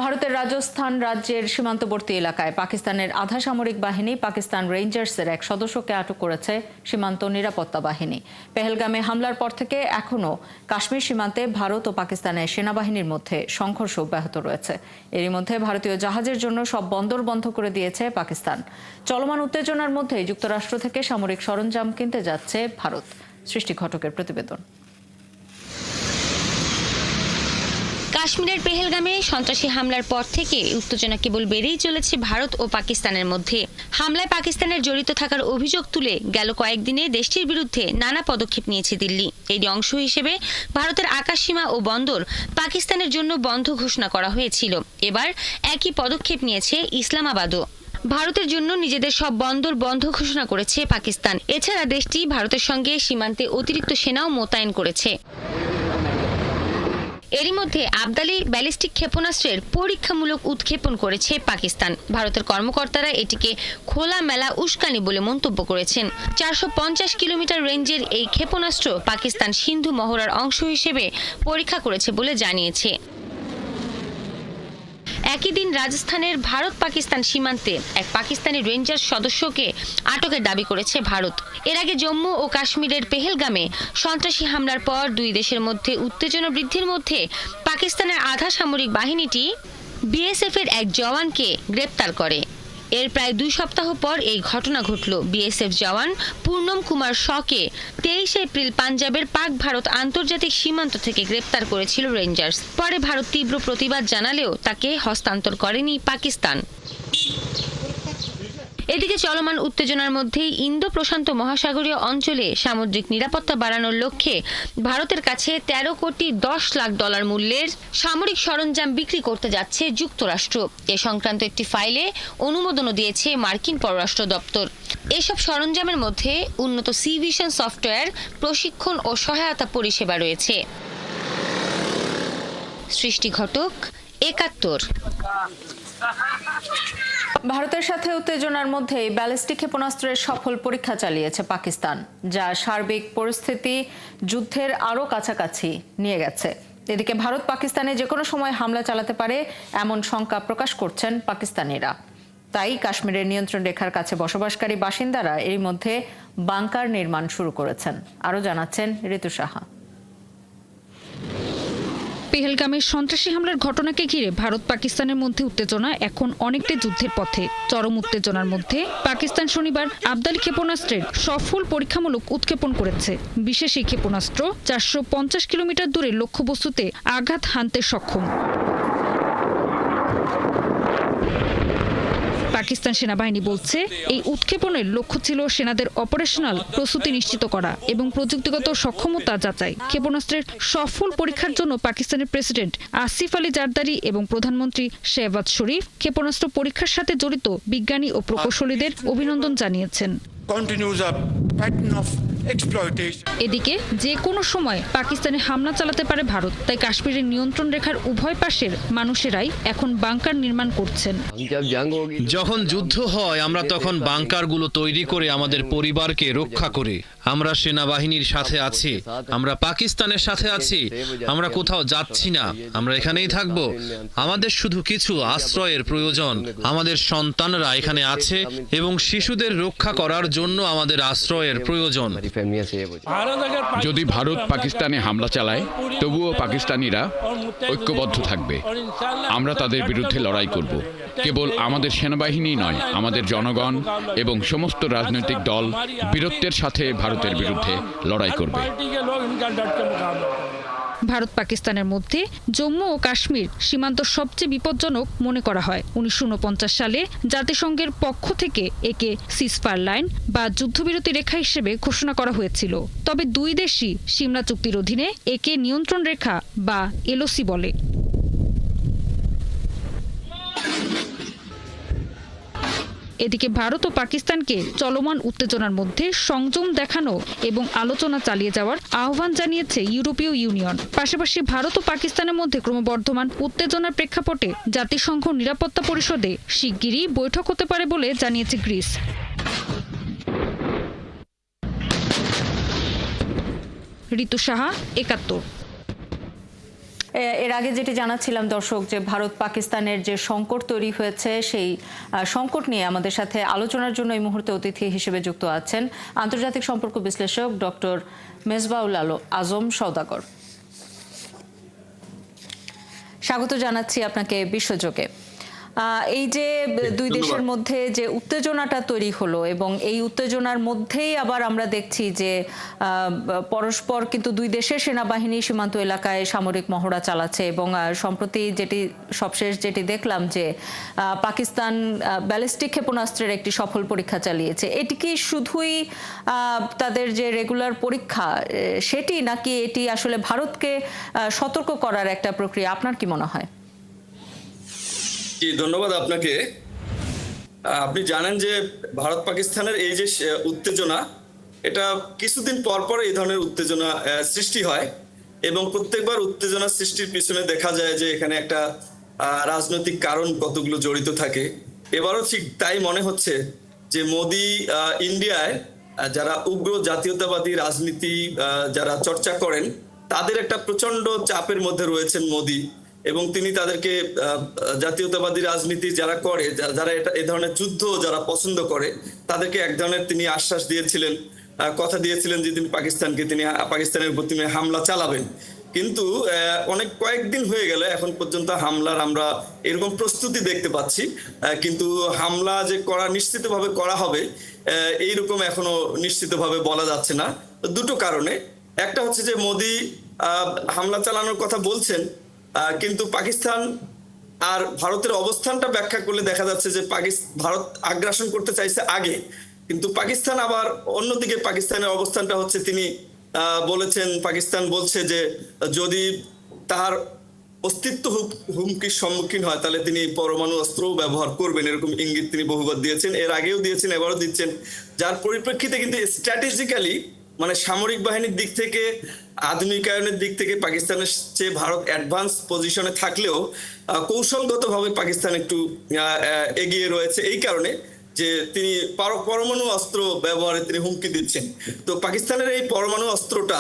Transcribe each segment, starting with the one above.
ভারতের রাজস্থান রাজ্যের সীমান্তবর্তী এলাকায় পাকিস্তানের আধা সামরিক বাহিনী পাকিস্তান রেঞ্জার্সের এক সদস্যকে আটক করেছে সীমান্ত নিরাপত্তা বাহিনী। পেহেলগামে হামলার পর থেকে এখনও কাশ্মীর সীমান্তে ভারত ও পাকিস্তানের সেনাবাহিনীর মধ্যে সংঘর্ষ অব্যাহত রয়েছে। এরই মধ্যে ভারতীয় জাহাজের জন্য সব বন্দর বন্ধ করে দিয়েছে পাকিস্তান। চলমান উত্তেজনার মধ্যে যুক্তরাষ্ট্র থেকে সামরিক সরঞ্জাম কিনতে যাচ্ছে ভারত। সৃষ্টি ঘটকের প্রতিবেদন। কাশ্মীরের পেহেলগামে সন্ত্রাসী হামলার পর থেকে উত্তেজনা কেবল বেড়েই চলেছে ভারত ও পাকিস্তানের মধ্যে। হামলায় পাকিস্তানের জড়িত থাকার অভিযোগ তুলে গেল কয়েকদিনে দেশটির বিরুদ্ধে নানা পদক্ষেপ নিয়েছে দিল্লি। এরই অংশ হিসেবে ভারতের আকাশসীমা ও বন্দর পাকিস্তানের জন্য বন্ধ ঘোষণা করা হয়েছিল। এবার একই পদক্ষেপ নিয়েছে ইসলামাবাদও। ভারতের জন্য নিজেদের সব বন্দর বন্ধ ঘোষণা করেছে পাকিস্তান। এছাড়া দেশটি ভারতের সঙ্গে সীমান্তে অতিরিক্ত সেনাও মোতায়েন করেছে। এরই মধ্যে আবদালি ব্যালিস্টিক ক্ষেপণাস্ত্রের পরীক্ষামূলক উৎক্ষেপণ করেছে পাকিস্তান। ভারতের কর্মকর্তারা এটিকে খোলামেলা উস্কানি বলে মন্তব্য করেছেন। 450 কিলোমিটার রেঞ্জের এই ক্ষেপণাস্ত্র পাকিস্তান সিন্ধু মহড়ার অংশ হিসেবে পরীক্ষা করেছে বলে জানিয়েছে। একই দিন রাজস্থানের ভারত পাকিস্তান সীমান্তে এক পাকিস্তানি রেঞ্জার সদস্যকে আটকের দাবি করেছে ভারত। এর আগে জম্মু ও কাশ্মীরের পেহেলগামে সন্ত্রাসী হামলার পর দুই দেশের মধ্যে উত্তেজনা বৃদ্ধির মধ্যে পাকিস্তানের আধা সামরিক বাহিনীটি বিএসএফ এর এক জওয়ানকে গ্রেপ্তার করে। এর প্রায় 2 সপ্তাহ পর এই ঘটনা ঘটল। বিএসএফ জওয়ান পূর্ণম কুমার শকে 23 এপ্রিল পাঞ্জাবের পাক ভারত আন্তর্জাতিক সীমান্ত থেকে গ্রেপ্তার করেছিল রেঞ্জার্স। পরে ভারত তীব্র প্রতিবাদ জানালেও তাকে হস্তান্তর করেনি পাকিস্তান। এদিকে চলমান উত্তেজনার মধ্যেই ইন্দো প্রশান্ত মহাসাগরীয় অঞ্চলে সামুদ্রিক নিরাপত্তা বাড়ানোর লক্ষ্যে ভারতের কাছে 13 কোটি 10 লাখ ডলার মূল্যের সামরিক সরঞ্জাম বিক্রি করতে যাচ্ছে যুক্তরাষ্ট্র। এ সংক্রান্ত একটি ফাইলে অনুমোদনও দিয়েছে মার্কিন পররাষ্ট্র দপ্তর। এসব সরঞ্জামের মধ্যে উন্নত সি ভিশন সফটওয়্যার, প্রশিক্ষণ ও সহায়তা পরিষেবা রয়েছে। সৃষ্টি ঘটক, 71। ভারতের সাথে উত্তেজনার মধ্যেই ব্যালিস্টিক ক্ষেপণাস্ত্রের সফল পরীক্ষা চালিয়েছে পাকিস্তান, যা সার্বিক পরিস্থিতি যুদ্ধের আরও কাছাকাছি নিয়ে গেছে। এদিকে ভারত পাকিস্তানে যে কোনো সময় হামলা চালাতে পারে এমন শঙ্কা প্রকাশ করছেন পাকিস্তানিরা। তাই কাশ্মীরের নিয়ন্ত্রণ রেখার কাছে বসবাসকারী বাসিন্দারা এরই মধ্যে বাংকার নির্মাণ শুরু করেছেন। আরও জানাচ্ছেন ঋতু সাহা। পেহেলগামের সন্ত্রাসী হামলার ঘটনাকে ঘিরে ভারত পাকিস্তানের মধ্যে উত্তেজনা এখন অনেকটাই যুদ্ধের পথে। চরম উত্তেজনার মধ্যে পাকিস্তান শনিবার আবদালি ক্ষেপণাস্ত্রের সফল পরীক্ষামূলক উৎক্ষেপণ করেছে। বিশেষ এই ক্ষেপণাস্ত্র 450 কিলোমিটার দূরে লক্ষ্যবস্তুতে আঘাত হানতে সক্ষম। পাকিস্তান সেনাবাহিনী বলছে, এই উৎক্ষেপণের লক্ষ্য ছিল সেনাদের অপারেশনাল প্রস্তুতি নিশ্চিত করা এবং প্রযুক্তিগত সক্ষমতা যাচাই। ক্ষেপণাস্ত্রের সফল পরীক্ষার জন্য পাকিস্তানের প্রেসিডেন্ট আসিফ আলী জারদারি এবং প্রধানমন্ত্রী শেহবাজ শরীফ ক্ষেপণাস্ত্র পরীক্ষার সাথে জড়িত বিজ্ঞানী ও প্রকৌশলীদের অভিনন্দন জানিয়েছেন। এদিকে যে কোনো সময় পাকিস্তানে হামলা চালাতে পারে ভারত, তাই কাশ্মীরের নিয়ন্ত্রণ রেখার উভয় পাশের মানুষেরাই এখন বাংকার নির্মাণ করছেন। যখন যুদ্ধ হয় আমরা তখন বাংকারগুলো তৈরি করে আমাদের পরিবারকে রক্ষা করি। আমরা সেনাবাহিনীর সাথে আছি, আমরা পাকিস্তানের সাথে আছি, আমরা কোথাও যাচ্ছি না, আমরা এখানেই থাকব। আমাদের শুধু কিছু আশ্রয়ের প্রয়োজন। আমাদের সন্তানরা এখানে আছে এবং শিশুদের রক্ষা করার জন্য আমাদের আশ্রয়ের প্রয়োজন। যদি ভারত পাকিস্তানে হামলা চালায় তবুও পাকিস্তানিরা ঐক্যবদ্ধ থাকবে। আমরা তাদের বিরুদ্ধে লড়াই করব। কেবল আমাদের সেনাবাহিনী নয়, আমাদের জনগণ এবং সমস্ত রাজনৈতিক দল বীরত্বের সাথে ভারতের বিরুদ্ধে লড়াই করবে। ভারত পাকিস্তানের মধ্যে জম্মু ও কাশ্মীর সীমান্ত সবচেয়ে বিপজ্জনক মনে করা হয়। 1949 সালে জাতিসংঘের পক্ষ থেকে একে সিজফায়ার লাইন বা যুদ্ধবিরতি রেখা হিসেবে ঘোষণা করা হয়েছিল। তবে দুই দেশই সিমলা চুক্তির অধীনে একে নিয়ন্ত্রণ রেখা বা এলওসি বলে। এদিকে ভারত ও পাকিস্তানকে চলমান উত্তেজনার মধ্যে সংযম দেখানো এবং আলোচনা চালিয়ে যাওয়ার আহ্বান জানিয়েছে ইউরোপীয় ইউনিয়ন। পাশাপাশি ভারত ও পাকিস্তানের মধ্যে ক্রমবর্ধমান উত্তেজনার প্রেক্ষাপটে জাতিসংঘ নিরাপত্তা পরিষদে শিগগিরই বৈঠক হতে পারে বলে জানিয়েছে গ্রিস। ঋতু সাহা, 71। এর আগে যেটি জানাচ্ছিলাম দর্শক, যে ভারত পাকিস্তানের যে সংকট তৈরি হয়েছে, সেই সংকট নিয়ে আমাদের সাথে আলোচনার জন্য এই মুহূর্তে অতিথি হিসেবে যুক্ত আছেন আন্তর্জাতিক সম্পর্ক বিশ্লেষক ডক্টর মেজবাউল আজম সওদাগর। স্বাগত জানাচ্ছি আপনাকে বিশ্বযোগে। এই যে দুই দেশের মধ্যে যে উত্তেজনাটা তৈরি হলো, এবং এই উত্তেজনার মধ্যেই আবার আমরা দেখছি যে পরস্পর কিন্তু দুই দেশের সেনাবাহিনী সীমান্ত এলাকায় সামরিক মহড়া চালাচ্ছে, এবং সম্প্রতি সবশেষ যেটি দেখলাম যে পাকিস্তান ব্যালিস্টিক ক্ষেপণাস্ত্রের একটি সফল পরীক্ষা চালিয়েছে। এটি কি শুধুই তাদের যে রেগুলার পরীক্ষা সেটি, নাকি এটি আসলে ভারতকে সতর্ক করার একটা প্রক্রিয়া? আপনার কি মনে হয়? ধন্যবাদ আপনাকে। আপনি জানেন যে ভারত পাকিস্তানের এই যে উত্তেজনা, এটা কিছুদিন পর পর এই ধরনের উত্তেজনা সৃষ্টি হয়, এবং প্রত্যেকবার উত্তেজনা সৃষ্টির পিছনে দেখা যায় যে এখানে একটা রাজনৈতিক কারণ কতগুলো জড়িত থাকে। এবারও ঠিক তাই মনে হচ্ছে যে মোদি ইন্ডিয়ায় যারা উগ্র জাতীয়তাবাদী রাজনীতি যারা চর্চা করেন, তাদের একটা প্রচন্ড চাপের মধ্যে রয়েছেন মোদি, এবং তিনি তাদেরকে জাতীয়তাবাদী রাজনীতি যারা করে, যারা এই ধরনের যুদ্ধ যারা পছন্দ করে, তাদেরকে এক ধরনের তিনি আশ্বাস দিয়েছিলেন, কথা দিয়েছিলেন যে তিনি পাকিস্তানের উপর তিনি হামলা চালাবেন। কিন্তু কয়েকদিন হয়ে গেলে এখন পর্যন্ত হামলার আমরা এরকম প্রস্তুতি দেখতে পাচ্ছি, কিন্তু হামলা যে নিশ্চিতভাবে করা হবে এইরকম এখনো নিশ্চিতভাবে বলা যাচ্ছে না। দুটো কারণে। একটা হচ্ছে যে মোদি হামলা চালানোর কথা বলছেন, কিন্তু পাকিস্তান আর ভারতের অবস্থানটা ব্যাখ্যা করলে দেখা যাচ্ছে যে ভারত আগ্রাসন করতে চাইছে আগে, কিন্তু পাকিস্তান আবার অন্যদিকে পাকিস্তানের অবস্থানটা হচ্ছে তিনি পাকিস্তান বলছে যে যদি তার অস্তিত্ব হুমকির সম্মুখীন হয় তাহলে তিনি পরমাণু অস্ত্রও ব্যবহার করবেন, এরকম ইঙ্গিত তিনি বহুবার দিয়েছেন, এর আগেও দিয়েছেন, এবারও দিচ্ছেন। যার পরিপ্রেক্ষিতে কিন্তু স্ট্র্যাটেজিক্যালি মানে সামরিক বাহিনীর দিক থেকে, আধুনিকায়নের দিক থেকে পাকিস্তানের চেয়ে ভারত অ্যাডভান্স পজিশনে থাকলেও কৌশলগতভাবে পাকিস্তান একটু এগিয়ে রয়েছে, এই কারণে যে তিনি পরমাণু অস্ত্র ব্যবহারে তিনি হুমকি দিচ্ছেন। তো পাকিস্তানের এই পরমাণু অস্ত্রটা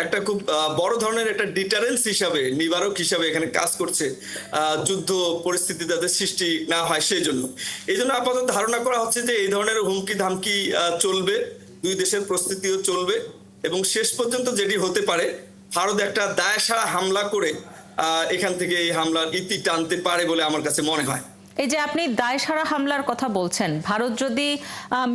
একটা খুব বড় ধরনের একটা ডিটারেন্স হিসাবে, নিবারক হিসাবে এখানে কাজ করছে, যুদ্ধ পরিস্থিতি যাতে সৃষ্টি না হয় সেই জন্য। এই জন্য আপাতত ধারণা করা হচ্ছে যে এই ধরনের হুমকি ধামকি চলবে, দুই দেশের প্রস্তুতিও চলবে, এবং শেষ পর্যন্ত যেটি হতে পারে ভারত একটা দায়সারা হামলা করে এখান থেকে এই হামলার ইতি টানতে পারে বলে আমার কাছে মনে হয়। এই যে আপনি দায়সারা হামলার কথা বলছেন, ভারত যদি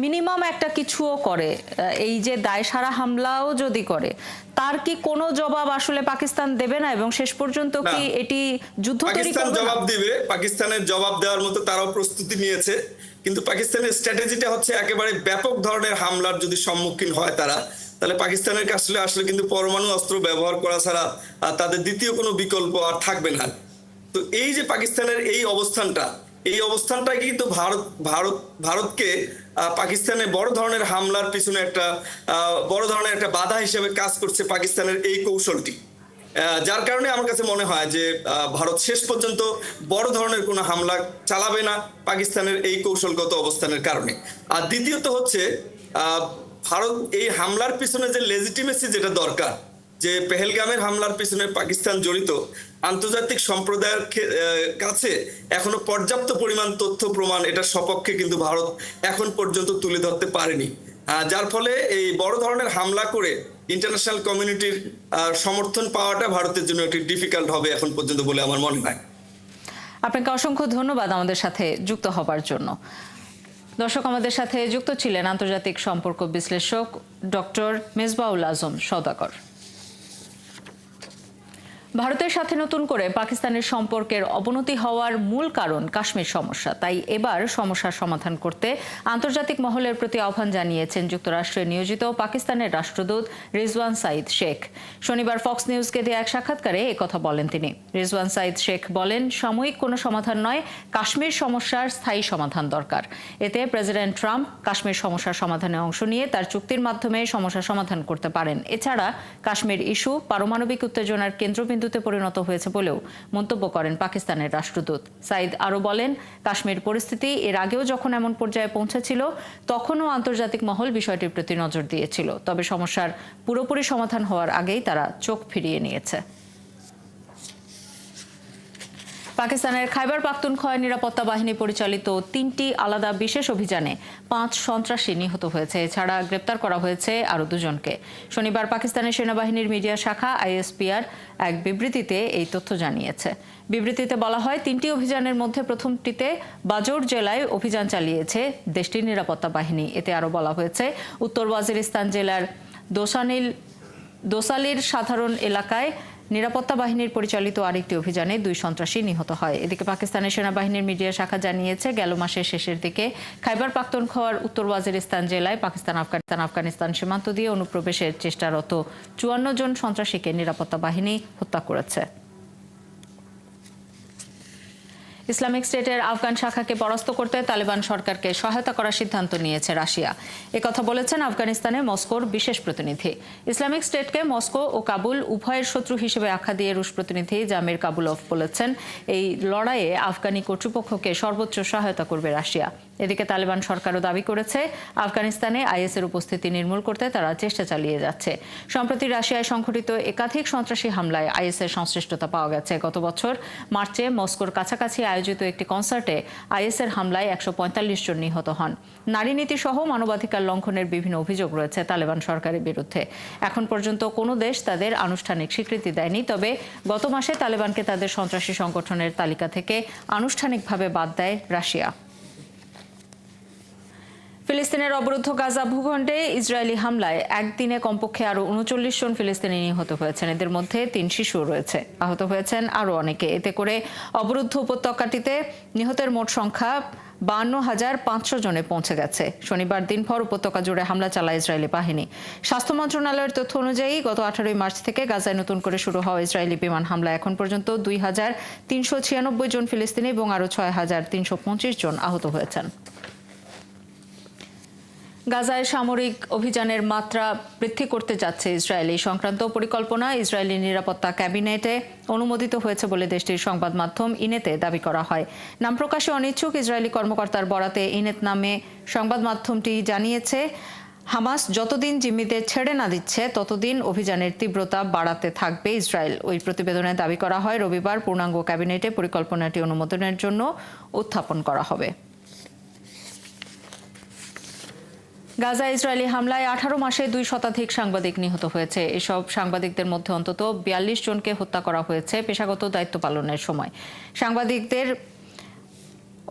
মিনিমাম একটা কিছুও করে, এই যে দায়সারা হামলাও যদি করে, তার কি কোনো জবাব আসলে পাকিস্তান দেবে না? এবং শেষ পর্যন্ত কি এটি যুদ্ধ তৈরি করবে? পাকিস্তান জবাব দিবে, পাকিস্তানের জবাব দেওয়ার মতো তারাও প্রস্তুতি নিয়েছে, কিন্তু পাকিস্তানের স্ট্র্যাটেজিটা হচ্ছে একেবারে ব্যাপক ধরনের হামলার যদি সম্মুখীন হয় তারা, তাহলে পাকিস্তানের কাছে আসলে কিন্তু পরমাণু অস্ত্র ব্যবহার করা ছাড়া তাদের দ্বিতীয় কোনো বিকল্প আর থাকবে না। তো এই যে পাকিস্তানের এই অবস্থানটা কিন্তু ভারতকে পাকিস্তানে বড় ধরনের হামলার পিছনে একটা বড় ধরনের একটা বাধা হিসেবে কাজ করছে পাকিস্তানের এই কৌশলটি, যার কারণে আমার কাছে মনে হয় যে ভারত শেষ পর্যন্ত বড় ধরনের কোনো হামলা চালাবে না পাকিস্তানের এই কৌশলগত অবস্থানের কারণে। আর দ্বিতীয়ত হচ্ছে ভারত এই হামলার পিছনে যে লেজিটিমেসি যেটা দরকার, যে পেহেলগামের হামলার পিছনে পাকিস্তান জড়িত, আন্তর্জাতিক সম্প্রদায়ের কাছে এখনো পর্যাপ্ত পরিমাণ তথ্য প্রমাণ এটার সপক্ষে কিন্তু ভারত এখন পর্যন্ত তুলে ধরতে পারেনি, যার ফলে এই বড় ধরনের হামলা করে ইন্টারন্যাশনাল কমিউনিটির সমর্থন পাওয়াটা ভারতের জন্য একটি ডিফিকাল্ট হবে এখন পর্যন্ত বলে আমার মনে হয়। আপনাকে অসংখ্য ধন্যবাদ আমাদের সাথে যুক্ত হবার জন্য। দর্শক, আমাদের সাথে যুক্ত ছিলেন আন্তর্জাতিক সম্পর্ক বিশ্লেষক ডক্টর মেজবাউল আজম সওদাগর। ভারতের সাথে নতুন করে পাকিস্তানের সম্পর্কের অবনতি হওয়ার মূল কারণ কাশ্মীর সমস্যা। তাই এবার সমস্যার সমাধান করতে আন্তর্জাতিক মহলের প্রতি আহ্বান জানিয়েছেন যুক্তরাষ্ট্রে নিয়োজিত পাকিস্তানের রাষ্ট্রদূত রিজওয়ান সাঈদ শেখ। শনিবার ফক্স নিউজকে দেয়া এক সাক্ষাৎকারে একথা বলেন তিনি। রিজওয়ান সাঈদ শেখ বলেন, সাময়িক কোনো সমাধান নয়, কাশ্মীর সমস্যার স্থায়ী সমাধান দরকার। এতে প্রেসিডেন্ট ট্রাম্প কাশ্মীর সমস্যার সমাধানে অংশ নিয়ে তার চুক্তির মাধ্যমে সমস্যা সমাধান করতে পারেন। এছাড়া কাশ্মীর ইস্যু পারমাণবিক উত্তেজনার কেন্দ্রবিন্দুতে পরিণত হয়েছে বলেও মন্তব্য করেন পাকিস্তানের রাষ্ট্রদূত। সাঈদ আরও বলেন, কাশ্মীর পরিস্থিতি এর আগেও যখন এমন পর্যায়ে পৌঁছেছিল তখনও আন্তর্জাতিক মহল বিষয়টির প্রতি নজর দিয়েছিল, তবে সমস্যার পুরোপুরি সমাধান হওয়ার আগেই তারা চোখ ফিরিয়ে নিয়েছে। পাকিস্তানের খাইবার পাখতুনখোয়া নিরাপত্তা বাহিনী পরিচালিত 3টি আলাদা বিশেষ অভিযানে 5 সন্ত্রাসী নিহত হয়েছে। এছাড়া গ্রেপ্তার করা হয়েছে আরও 2 জনকে। শনিবার পাকিস্তানের সেনাবাহিনীর মিডিয়া শাখা ISPR এক বিবৃতিতে এই তথ্য জানিয়েছে। বিবৃতিতে বলা হয়, 3টি অভিযানের মধ্যে প্রথমটিতে বাজৌর জেলায় অভিযান চালিয়েছে দেশটির নিরাপত্তা বাহিনী। এতে আরও বলা হয়েছে, উত্তর ওয়াজিরিস্তান জেলার দোসালির সাধারণ এলাকায় নিরাপত্তা বাহিনীর পরিচালিত আরেকটি অভিযানে 2 সন্ত্রাসী নিহত হয়। এদিকে পাকিস্তানের সেনাবাহিনীর মিডিয়া শাখা জানিয়েছে, গেল মাসের শেষের দিকে খাইবার পাখতুনখোয়ার উত্তর ওয়াজিরিস্তান জেলায় আফগানিস্তান সীমান্ত দিয়ে অনুপ্রবেশের চেষ্টারত 54 জন সন্ত্রাসীকে নিরাপত্তা বাহিনী হত্যা করেছে। ইসলামিক স্টেটের আফগান শাখাকে পরাস্ত করতে তালেবান সরকারকে সহায়তা করার সিদ্ধান্ত নিয়েছে রাশিয়া। একথা বলেছেন আফগানিস্তানে মস্কোর বিশেষ প্রতিনিধি। ইসলামিক স্টেটকে মস্কো ও কাবুল উভয়ের শত্রু হিসেবে আখ্যা দিয়ে রুশ প্রতিনিধি জামির কাবুলভ বলেছেন, এই লড়াইয়ে আফগানি কর্তৃপক্ষকে সর্বোচ্চ সহায়তা করবে রাশিয়া। এদিকে তালেবান সরকারও দাবি করেছে, আফগানিস্তানে আইএসের উপস্থিতি নির্মূল করতে তারা চেষ্টা চালিয়ে যাচ্ছে। সম্প্রতি রাশিয়ায় সংঘটিত একাধিক সন্ত্রাসী হামলায় আইএসের সংশ্লিষ্টতা পাওয়া গেছে। গত বছর মার্চে মস্কোর কাছাকাছি আয়োজিত একটি কনসার্টে আইএসের হামলায় 145 জন নিহত হন। নারী নীতি সহ মানবাধিকার লঙ্ঘনের বিভিন্ন অভিযোগ রয়েছে তালেবান সরকারের বিরুদ্ধে। এখন পর্যন্ত কোনো দেশ তাদের আনুষ্ঠানিক স্বীকৃতি দেয়নি, তবে গত মাসে তালেবানকে তাদের সন্ত্রাসী সংগঠনের তালিকা থেকে আনুষ্ঠানিকভাবে বাদ দেয় রাশিয়া। ফিলিস্তিনের অবরুদ্ধ গাজা ভূখণ্ডে ইসরায়েলি হামলায় একদিনে কমপক্ষে আরও 39 জন ফিলিস্তিনি নিহত হয়েছেন। এদের মধ্যে 3 শিশুও রয়েছে। আহত হয়েছেন আরও অনেকে। এতে করে অবরুদ্ধ উপত্যকাটিতে নিহতের মোট সংখ্যা 52,500 জনে পৌঁছে গেছে। শনিবার দিনভর উপত্যকা জুড়ে হামলা চালায় ইসরায়েলি বাহিনী। স্বাস্থ্য মন্ত্রণালয়ের তথ্য অনুযায়ী গত 18 মার্চ থেকে গাজায় নতুন করে শুরু হওয়া ইসরায়েলি বিমান হামলা এখন পর্যন্ত 2,396 জন ফিলিস্তিনি এবং আরও 6,325 জন আহত হয়েছেন। গাজায় সামরিক অভিযানের মাত্রা বৃদ্ধি করতে যাচ্ছে ইসরায়েল। এই সংক্রান্ত পরিকল্পনা ইসরায়েলি নিরাপত্তা ক্যাবিনেটে অনুমোদিত হয়েছে বলে দেশটির সংবাদ মাধ্যম ইনেতে দাবি করা হয়। নাম প্রকাশে অনিচ্ছুক ইসরায়েলি কর্মকর্তার বরাতে ইনেত নামে সংবাদ মাধ্যমটি জানিয়েছে, হামাস যতদিন জিম্মিদের ছেড়ে না দিচ্ছে ততদিন অভিযানের তীব্রতা বাড়াতে থাকবে ইসরায়েল। ওই প্রতিবেদনে দাবি করা হয়, রবিবার পূর্ণাঙ্গ ক্যাবিনেটে পরিকল্পনাটি অনুমোদনের জন্য উত্থাপন করা হবে। গাজায় ইসরায়েলি হামলায় 18 মাসে 2 শতাধিক সাংবাদিক নিহত হয়েছে। এসব সাংবাদিকদের মধ্যে অন্তত 42 জনকে হত্যা করা হয়েছে পেশাগত দায়িত্ব পালনের সময়। সাংবাদিকদের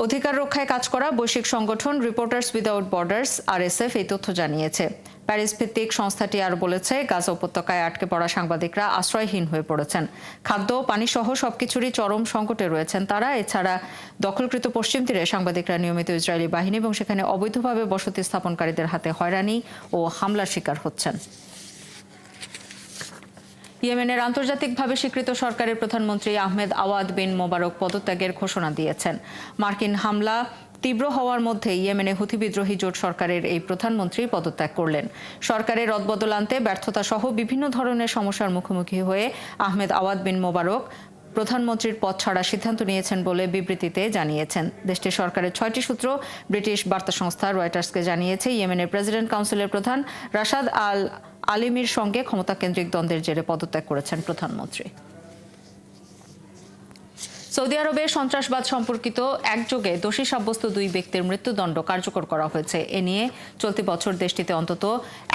অধিকার রক্ষায় কাজ করা বৈশ্বিক সংগঠন রিপোর্টার্স উইদাউট বর্ডার্স RSF এই তথ্য জানিয়েছে। প্যারিস ভিত্তিক সংস্থাটি আর বলেছে, গাজা উপত্যকায় আটকে পড়া সাংবাদিকরা আশ্রয়হীন হয়ে পড়েছেন। খাদ্য পানি সহ সবকিছুরই চরম সংকটে রয়েছেন তারা। এছাড়া দখলকৃত পশ্চিম তীরে সাংবাদিকরা নিয়মিত ইসরায়েলি বাহিনী এবং সেখানে অবৈধভাবে বসতি স্থাপনকারীদের হাতে হয়রানি ও হামলার শিকার হচ্ছেন। ইয়েমেনের আন্তর্জাতিকভাবে স্বীকৃত সরকারের প্রধানমন্ত্রী আহমেদ আওয়াদ বিন মোবারক পদত্যাগের ঘোষণা দিয়েছেন। মার্কিন হামলা তীব্র হওয়ার মধ্যে ইয়েমেনে হুথি বিদ্রোহী জোট সরকারের এই প্রধানমন্ত্রী পদত্যাগ করলেন। সরকারের রদবদল আনতে ব্যর্থতা সহ বিভিন্ন ধরনের সমস্যার মুখোমুখি হয়ে আহমেদ আওয়াদ বিন মোবারক প্রধানমন্ত্রীর পদ ছাড়ার সিদ্ধান্ত নিয়েছেন বলে বিবৃতিতে জানিয়েছেন। দেশটির সরকারের 6টি সূত্র ব্রিটিশ বার্তা সংস্থা রয়টার্সকে জানিয়েছে, ইয়েমেনের প্রেসিডেন্ট কাউন্সিলের প্রধান রাশাদ আল আলিমির সঙ্গে ক্ষমতাকেন্দ্রিক দ্বন্দ্বের জেরে পদত্যাগ করেছেন প্রধানমন্ত্রী। সৌদি আরবে সন্ত্রাসবাদ সম্পর্কিত একযোগে দোষী সাব্যস্ত 2 ব্যক্তির মৃত্যুদণ্ড কার্যকর করা হয়েছে। এ নিয়ে চলতি বছর দেশটিতে অন্তত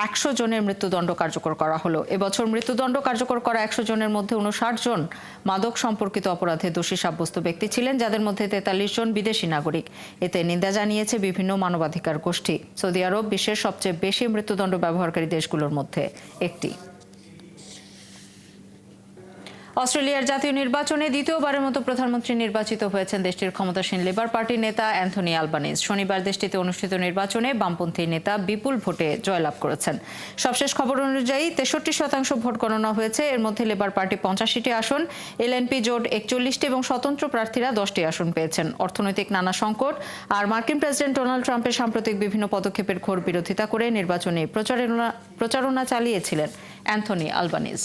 100 জনের মৃত্যুদণ্ড কার্যকর করা হলো। এবছর মৃত্যুদণ্ড কার্যকর করা 100 জনের মধ্যে 59 জন মাদক সম্পর্কিত অপরাধে দোষী সাব্যস্ত ব্যক্তি ছিলেন, যাদের মধ্যে 43 জন বিদেশি নাগরিক। এতে নিন্দা জানিয়েছে বিভিন্ন মানবাধিকার গোষ্ঠী। সৌদি আরব বিশ্বের সবচেয়ে বেশি মৃত্যুদণ্ড ব্যবহারকারী দেশগুলোর মধ্যে একটি। অস্ট্রেলিয়ার জাতীয় নির্বাচনে দ্বিতীয়বারের মতো প্রধানমন্ত্রী নির্বাচিত হয়েছেন দেশটির ক্ষমতাসীন লেবার পার্টির নেতা অ্যান্থনি আলবানিজ। শনিবার দেশটিতে অনুষ্ঠিত নির্বাচনে বামপন্থী নেতা বিপুল ভোটে জয়লাভ করেছেন। সবশেষ খবর অনুযায়ী 63% ভোট গণনা হয়েছে। এর মধ্যে লেবার পার্টি 85টি আসন, LNP জোট 41টি এবং স্বতন্ত্র প্রার্থীরা 10টি আসন পেয়েছেন। অর্থনৈতিক নানা সংকট আর মার্কিন প্রেসিডেন্ট ডোনাল্ড ট্রাম্পের সাম্প্রতিক বিভিন্ন পদক্ষেপের ঘোর বিরোধিতা করে নির্বাচনী প্রচারণা চালিয়েছিলেন অ্যান্থনি আলবানিজ।